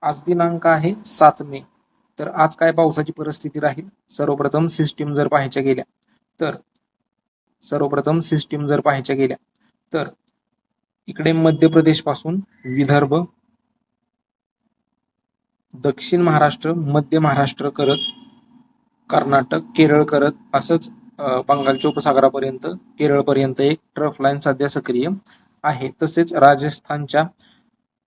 आज दिनांक आहे 7 मे. तर आज काय पावसाची परिस्थिती राहील? सर्वप्रथम सिस्टीम जर पाहायच्या गेल्या तर इकडे मध्य प्रदेश पासून विदर्भ, दक्षिण महाराष्ट्र, मध्य महाराष्ट्र करत कर्नाटक, केरळ करत असंच बंगालच्या उपसागरापर्यंत केरळपर्यंत एक ट्रफ लाईन सध्या सक्रिय आहे. तसेच राजस्थानच्या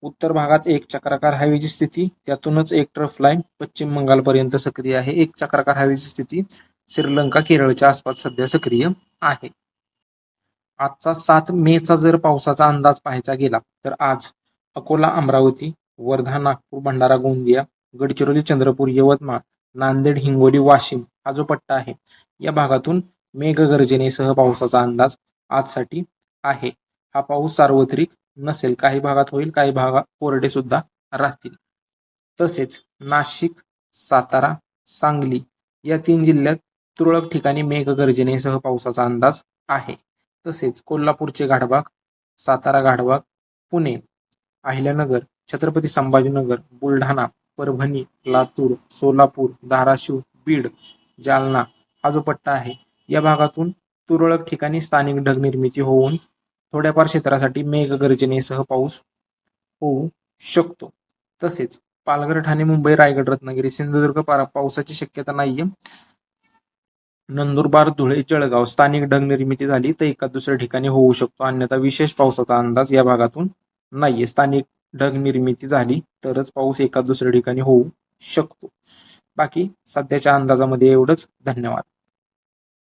उत्तर भागात एक चक्राकार हवेची स्थिती, त्यातूनच एक ट्रफ लाईन पश्चिम बंगालपर्यंत सक्रिय आहे. एक चक्राकार हवेची स्थिती श्रीलंका, केरळच्या आसपास सध्या सक्रिय आहे. आजचा 7 मेचा जर पावसाचा अंदाज पाहायचा गेला तर आज अकोला, अमरावती, वर्धा, नागपूर, भंडारा, गोंदिया, गडचिरोली, चंद्रपूर, यवतमाळ, नांदेड, हिंगोली, वाशिम हा जो पट्टा आहे या भागातून मेघगर्जनेसह पावसाचा अंदाज आजसाठी आहे. हा पाऊस सार्वत्रिक नसेल, काही भागात होईल, काही भागात कोरडे सुद्धा राहतील. तसेच नाशिक, सातारा, सांगली या 3 जिल्ह्यात तुरळक ठिकाणी मेघगर्जनेसह पावसाचा अंदाज आहे. तसेच कोल्हापूरचे घाटभाग, सातारा घाटभाग, पुणे, अहिल्यानगर, छत्रपती संभाजीनगर, बुलढाणा, परभणी, लातूर, सोलापूर, धाराशिव, बीड, जालना हा जो पट्टा आहे या भागातून तुरळक ठिकाणी स्थानिक ढग निर्मिती होऊन थोड्याफार क्षेत्रासाठी मेघगर्जनेसह पाऊस होऊ शकतो. तसेच पालघर, ठाणे, मुंबई, रायगड, रत्नागिरी, सिंधुदुर्ग पावसाची शक्यता नाहीये. नंदुरबार, धुळे, जळगाव स्थानिक ढग निर्मिती झाली तर एका दुसऱ्या ठिकाणी होऊ शकतो, अन्यथा विशेष पावसाचा अंदाज या भागातून नाहीये. स्थानिक ढग निर्मिती झाली तरच पाऊस एका दुसऱ्या ठिकाणी होऊ शकतो. बाकी सध्याच्या अंदाजामध्ये एवढंच. धन्यवाद.